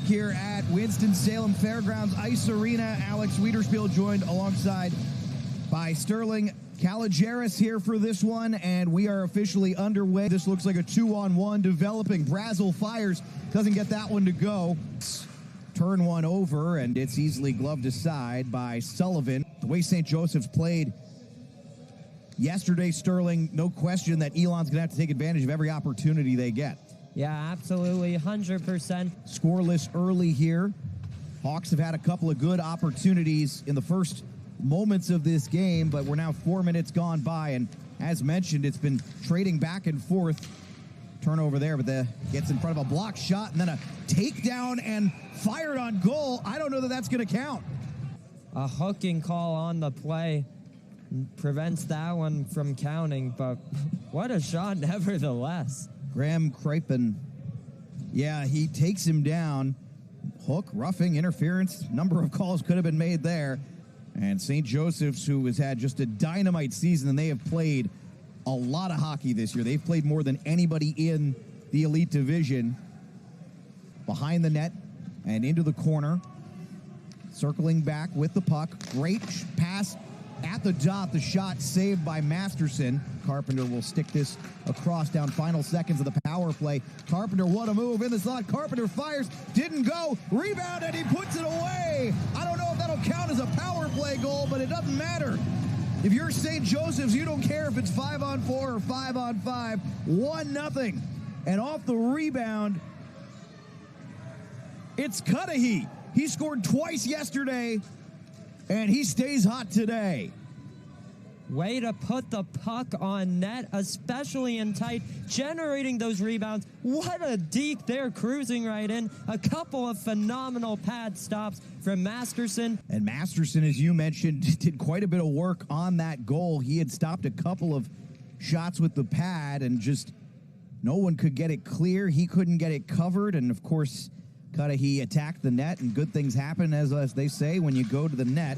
here at Winston Salem Fairgrounds Ice Arena. Alex Wiederspiel joined alongside by Sterling Caligeris here for this one, and we are officially underway. This looks like a 2-on-1 developing. Brazel fires, doesn't get that one to go. Turn one over, and it's easily gloved aside by Sullivan. The way St. Joseph's played yesterday, Sterling, no question that Elon's going to have to take advantage of every opportunity they get. Yeah, absolutely, 100%. Scoreless early here. Hawks have had a couple of good opportunities in the first moments of this game, but we're now 4 minutes gone by, and as mentioned, it's been trading back and forth. Turnover there, but gets in front of a block shot, and then a takedown and fired on goal. I don't know that that's going to count. A hooking call on the play prevents that one from counting, but what a shot nevertheless. Graham Crippen, yeah, he takes him down. Hook, roughing, interference, number of calls could have been made there. And St. Joseph's, who has had just a dynamite season, and they have played a lot of hockey this year. They've played more than anybody in the Elite Division. Behind the net and into the corner. Circling back with the puck. Great pass at the dot. The shot saved by Masterson. Carpenter will stick this across down final seconds of the power play. Carpenter, what a move in the slot. Carpenter fires, didn't go. Rebound, and he puts it away. I don't know if that'll count as a power play goal, but it doesn't matter. If you're St. Joseph's, you don't care if it's 5-on-4 or 5-on-5. 1-0. And off the rebound, it's Cudahy. He scored twice yesterday, and he stays hot today. Way to put the puck on net, especially in tight, generating those rebounds. What a deke they're cruising right in. A couple of phenomenal pad stops from Masterson. And Masterson, as you mentioned, did quite a bit of work on that goal. He had stopped a couple of shots with the pad, and just no one could get it clear. He couldn't get it covered, and of course, Cudahy attacked the net, and good things happen, as they say, when you go to the net.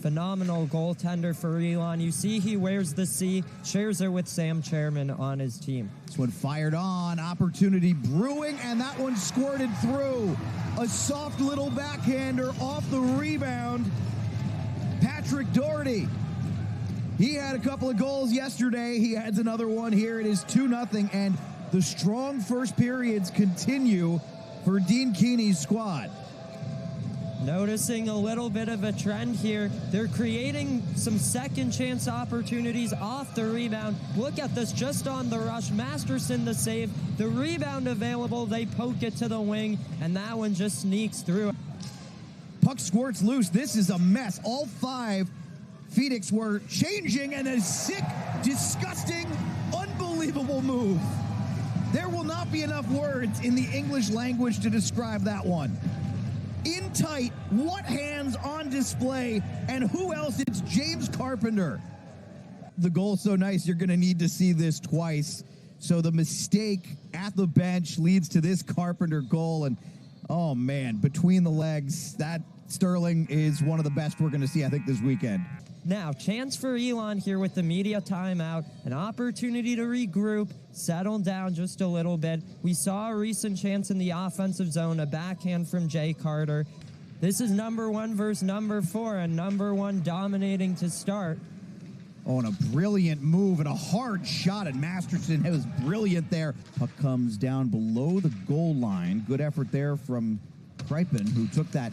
Phenomenal goaltender for Elon. You see he wears the C, shares it with Sam Chairman on his team. This one fired on, opportunity brewing, and that one squirted through. A soft little backhander off the rebound. Patrick Doherty. He had a couple of goals yesterday. He adds another one here. It is 2-0, and the strong first periods continue for Dean Keeney's squad. Noticing a little bit of a trend here. They're creating some second chance opportunities off the rebound. Look at this, just on the rush. Masterson the save. The rebound available. They poke it to the wing, and that one just sneaks through. Puck squirts loose. This is a mess. All five Phoenix were changing, and a sick, disgusting, unbelievable move. There will not be enough words in the English language to describe that one. In tight, what hands on display, and who else? It's James Carpenter. The goal's so nice, you're going to need to see this twice. So the mistake at the bench leads to this Carpenter goal, and oh man, between the legs, that Sterling is one of the best we're going to see, I think, this weekend. Now, chance for Elon here with the media timeout, an opportunity to regroup, settle down just a little bit. We saw a recent chance in the offensive zone, a backhand from Jay Carter. This is number 1 versus number 4, and number 1 dominating to start. Oh, and a brilliant move and a hard shot at Masterson. It was brilliant there. Puck comes down below the goal line. Good effort there from Crippen, who took that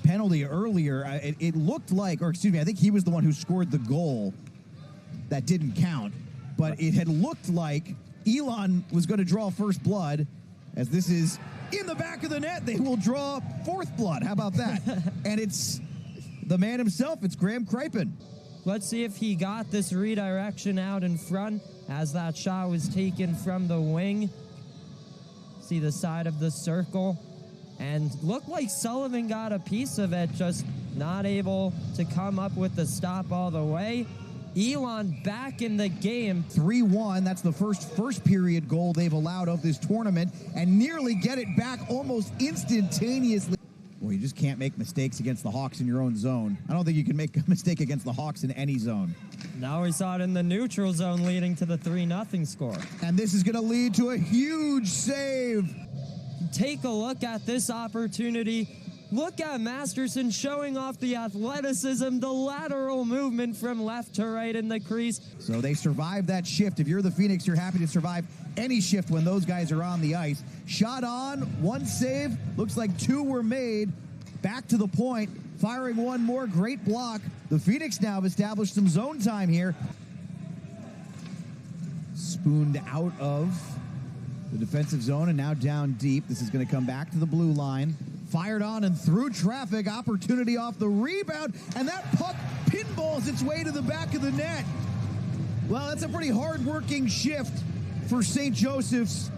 penalty earlier. It looked like, or excuse me, I think he was the one who scored the goal that didn't count, but it had looked like Elon was going to draw first blood. As this is in the back of the net, they will draw fourth blood. How about that? And it's the man himself. It's Graham Crippen. Let's see if he got this redirection out in front as that shot was taken from the wing. See the side of the circle. And looked like Sullivan got a piece of it, just not able to come up with the stop all the way. Elon back in the game. 3-1, that's the first period goal they've allowed of this tournament, and nearly get it back almost instantaneously. Well, you just can't make mistakes against the Hawks in your own zone. I don't think you can make a mistake against the Hawks in any zone. Now we saw it in the neutral zone, leading to the 3-0 score. And this is going to lead to a huge save. take a look at this opportunity. Look at Masterson showing off the athleticism, the lateral movement from left to right in the crease. So they survived that shift. If you're the Phoenix, you're happy to survive any shift when those guys are on the ice. Shot on, one save. Looks like two were made. Back to the point, firing one more. Great block. The Phoenix now have established some zone time here. Spooned out of the defensive zone and now down deep. This is going to come back to the blue line. Fired on and through traffic. Opportunity off the rebound. And that puck pinballs its way to the back of the net. Well, that's a pretty hard-working shift for St. Joseph's.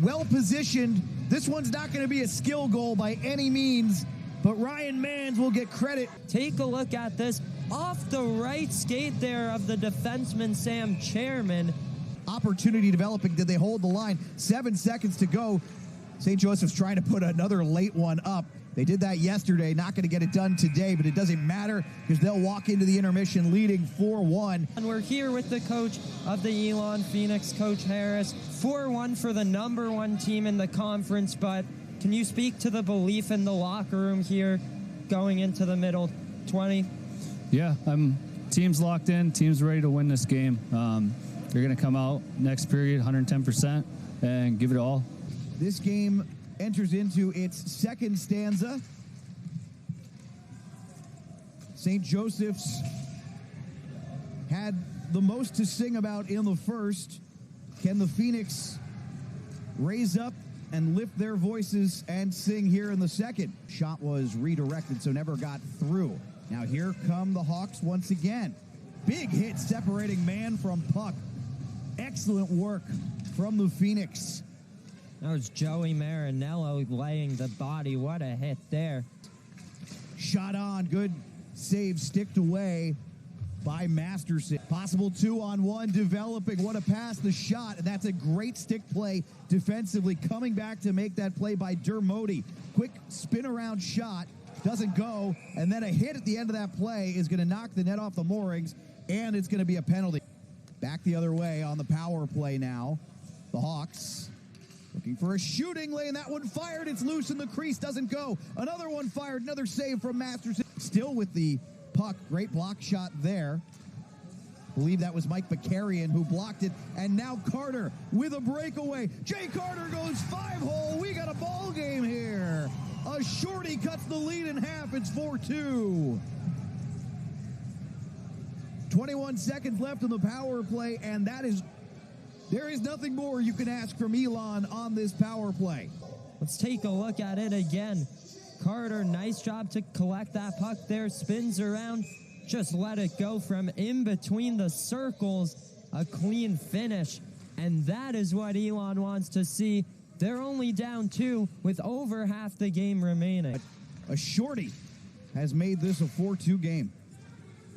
Well-positioned. This one's not going to be a skill goal by any means, but Ryan Manns will get credit. Take a look at this. Off the right skate there of the defenseman, Sam Chairman. Opportunity developing. Did they hold the line? 7 seconds to go. St. Joseph's trying to put another late one up. They did that yesterday. Not going to get it done today, but it doesn't matter because they'll walk into the intermission leading 4-1. And we're here with the coach of the Elon Phoenix, Coach Harris. 4-1 for the #1 team in the conference, but can you speak to the belief in the locker room here going into the middle 20? Yeah, team's locked in. Team's ready to win this game. They're going to come out next period 110% and give it all. This game enters into its second stanza. St. Joseph's had the most to sing about in the first. Can the Phoenix raise up and lift their voices and sing here in the second? Shot was redirected, so never got through. Now here come the Hawks once again. Big hit separating man from puck. Excellent work from the Phoenix. That was Joey Marinello laying the body. What a hit there. Shot on. Good save sticked away by Masterson. Possible 2-on-1 developing. What a pass, the shot. And that's a great stick play defensively. Coming back to make that play by Dermody. Quick spin around shot. Doesn't go. And then a hit at the end of that play is going to knock the net off the moorings. And it's going to be a penalty. Back the other way on the power play now. The Hawks looking for a shooting lane. That one fired. It's loose in the crease. Doesn't go. Another one fired. Another save from Masterson. Still with the puck. Great block shot there. Believe that was Mike Bakarian who blocked it. And now Carter with a breakaway. Jay Carter goes 5-hole. We got a ball game here. A shorty cuts the lead in half. It's 4-2. 21 seconds left on the power play, and there is nothing more you can ask from Elon on this power play. Let's take a look at it again. Carter, nice job to collect that puck there. Spins around, just let it go from in between the circles. A clean finish, and that is what Elon wants to see. They're only down 2 with over half the game remaining. A shorty has made this a 4-2 game.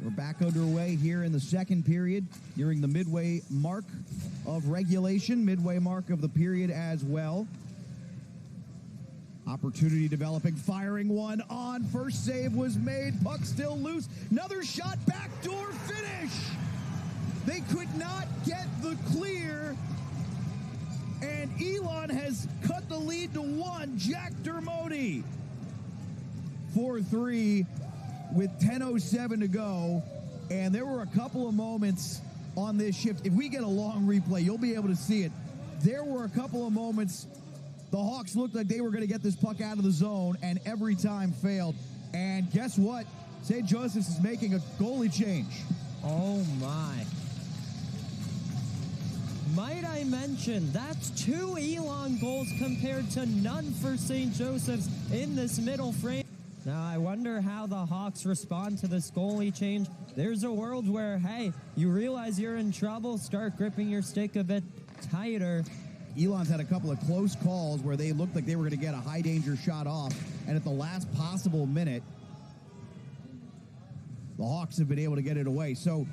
We're back underway here in the second period, nearing the midway mark of regulation, midway mark of the period as well. Opportunity developing, firing one on. First save was made, puck still loose. Another shot, backdoor finish. They could not get the clear, and Elon has cut the lead to 1. Jack Dermody, 4-3. With 10:07 to go, and there were a couple of moments on this shift. If we get a long replay, you'll be able to see it. There were a couple of moments the Hawks looked like they were going to get this puck out of the zone, and every time failed. And guess what? St. Joseph's is making a goalie change. Oh, my. Might I mention, that's 2 Elon goals compared to none for St. Joseph's in this middle frame. Now, I wonder how the Hawks respond to this goalie change. There's a world where, hey, you realize you're in trouble, start gripping your stick a bit tighter. Elon's had a couple of close calls where they looked like they were going to get a high-danger shot off, and at the last possible minute, the Hawks have been able to get it away. So,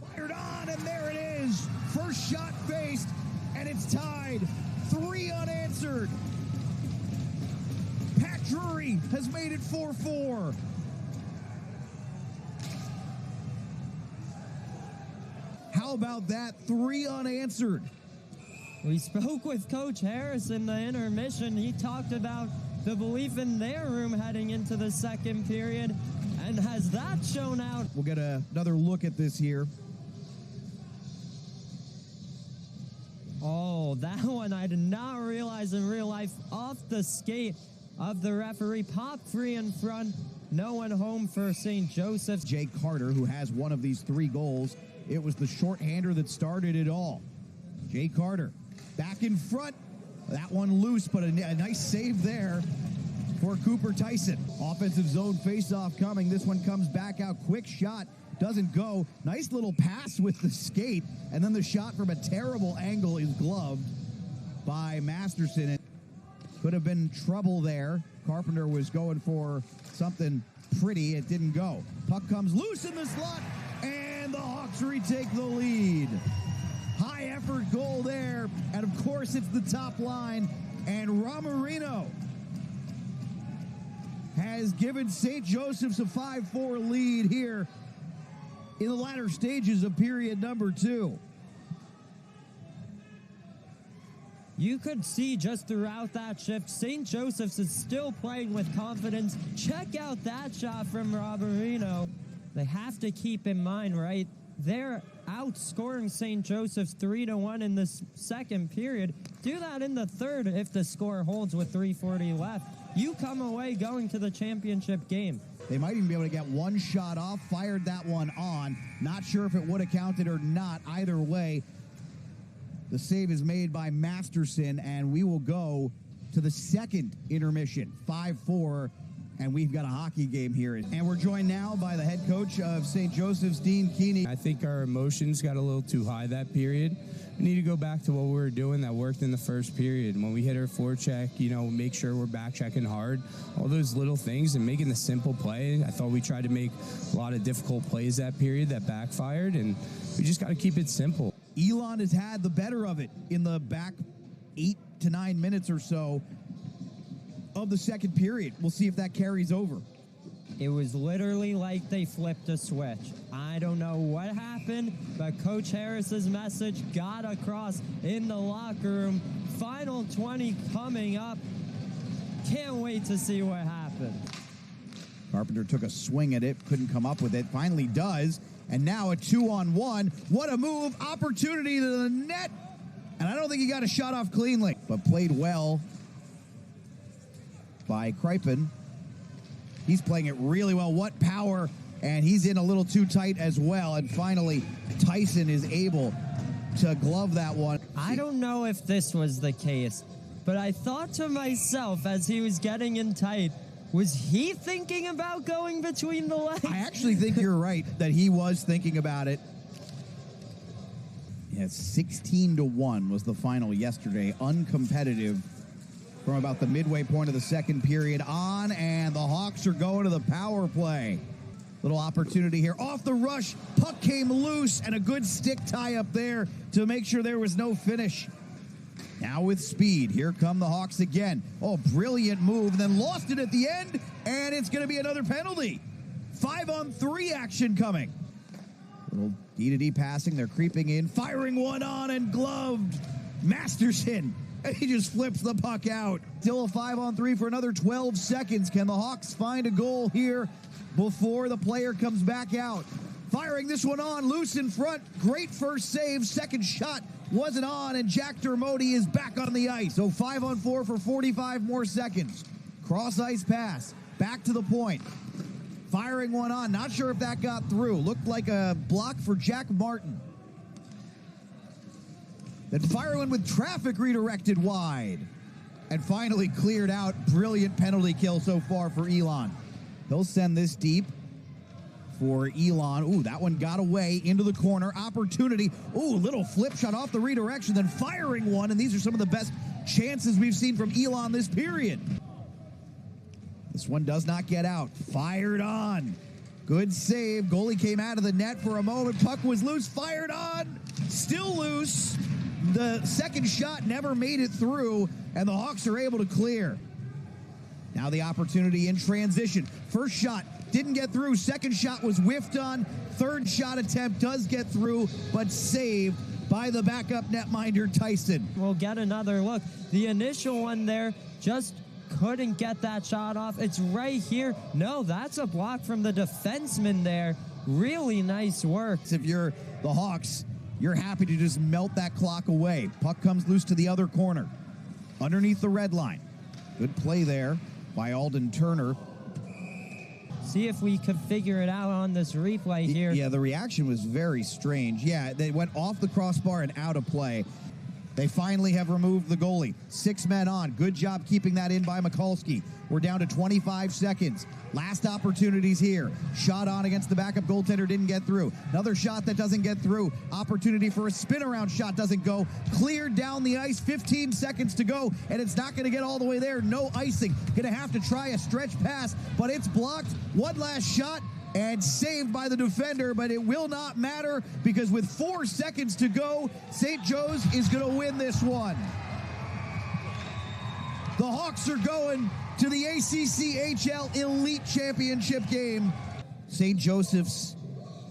fired on, and there it is. First shot faced, and it's tied. 3 unanswered. Pat Drury has made it 4-4. How about that? 3 unanswered. We spoke with Coach Harris in the intermission. He talked about the belief in their room heading into the second period. And has that shown out? We'll get another look at this here. Oh, that one I did not realize in real life. Off the skate of the referee. Pop free in front. No one home for St. Joseph's. Jay Carter, who has one of these 3 goals. It was the shorthander that started it all. Jay Carter back in front. That one loose, but a nice save there for Cooper Tyson. Offensive zone faceoff coming. This one comes back out. Quick shot. Doesn't go. Nice little pass with the skate. And then the shot from a terrible angle is gloved by Masterson. It could have been trouble there. Carpenter was going for something pretty. It didn't go. Puck comes loose in the slot. And the Hawks retake the lead. High effort goal there. And of course it's the top line. And Romarino has given St. Joseph's a 5-4 lead here in the latter stages of period number 2. You could see just throughout that shift, St. Joseph's is still playing with confidence. Check out that shot from Romarino. They have to keep in mind, right? They're outscoring St. Joseph's 3-1 in the second period. Do that in the third if the score holds with 3:40 left. You come away going to the championship game. They might even be able to get one shot off, fired that one on. Not sure if it would have counted or not. Either way, the save is made by Masterson, and we will go to the second intermission, 5-4, and we've got a hockey game here. And we're joined now by the head coach of St. Joseph's, Dean Keeney. I think our emotions got a little too high that period. We need to go back to what we were doing that worked in the first period. When we hit our forecheck, make sure we're back checking hard. All those little things and making the simple play. I thought we tried to make a lot of difficult plays that period that backfired, and we just got to keep it simple. Elon has had the better of it in the back 8 to 9 minutes or so of the second period. We'll see if that carries over. It was literally like they flipped a switch. I don't know what happened, but Coach Harris's message got across in the locker room. Final 20 coming up. Can't wait to see what happens. Carpenter took a swing at it, couldn't come up with it, finally does, and now a 2-on-1. What a move, opportunity to the net, and I don't think he got a shot off cleanly, but played well by Krypin. He's playing it really well. What power, and he's in a little too tight as well, and finally Tyson is able to glove that one. I don't know if this was the case, but I thought to myself as he was getting in tight, was he thinking about going between the legs? I actually think you're right that he was thinking about it. Yeah, 16-1 was the final yesterday. Uncompetitive from about the midway point of the second period on, and the Hawks are going to the power play. Little opportunity here. Off the rush, puck came loose, and a good stick tie up there to make sure there was no finish. Now with speed, here come the Hawks again. Oh, brilliant move, then lost it at the end, and it's going to be another penalty. 5-on-3 action coming. Little D-to-D passing, they're creeping in, firing one on and gloved. Masterson, and he just flips the puck out. Still a 5-on-3 for another 12 seconds. Can the Hawks find a goal here before the player comes back out? Firing this one on, loose in front. Great first save. Second shot wasn't on, and Jack Dermody is back on the ice. So 5-on-4 for 45 more seconds. Cross ice pass. Back to the point. Firing one on. Not sure if that got through. Looked like a block for Jack Martin. Then firing with traffic redirected wide. And finally cleared out. Brilliant penalty kill so far for Elon. He'll send this deep for Elon. Ooh, that one got away into the corner. Opportunity. Ooh, little flip shot off the redirection, then firing one. And these are some of the best chances we've seen from Elon this period. This one does not get out. Fired on. Good save. Goalie came out of the net for a moment. Puck was loose. Fired on. Still loose. The second shot never made it through, and the Hawks are able to clear. Now the opportunity in transition. First shot didn't get through. Second shot was whiffed on. Third shot attempt does get through, but saved by the backup netminder Tyson. We'll get another look. The initial one there just couldn't get that shot off. It's right here. No, that's a block from the defenseman there. Really nice work. If you're the Hawks, you're happy to just melt that clock away. Puck comes loose to the other corner, underneath the red line. Good play there by Alden Turner. See if we could figure it out on this replay here. Yeah, the reaction was very strange. Yeah, they went off the crossbar and out of play. They finally have removed the goalie. 6 men on. Good job keeping that in by Mikulski. We're down to 25 seconds. Last opportunities here. Shot on against the backup goaltender, didn't get through. Another shot that doesn't get through. Opportunity for a spin-around shot doesn't go. Cleared down the ice, 15 seconds to go, and it's not going to get all the way there. No icing. Going to have to try a stretch pass, but it's blocked. One last shot, and saved by the defender, but it will not matter because with 4 seconds to go, St. Joe's is going to win this one. The Hawks are going to the ACCHL Elite Championship game. St. Joseph's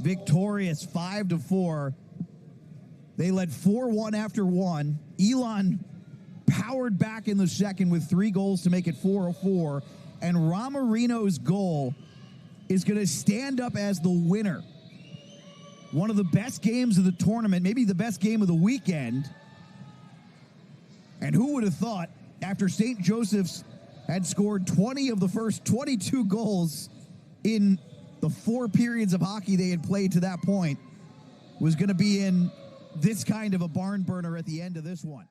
victorious 5-4. They led 4-1 after one. Elon powered back in the second with 3 goals to make it 4-4, and Ramarino's goal is going to stand up as the winner. One of the best games of the tournament, maybe the best game of the weekend. And who would have thought, after St. Joseph's had scored 20 of the first 22 goals in the 4 periods of hockey they had played to that point, was going to be in this kind of a barn burner at the end of this one.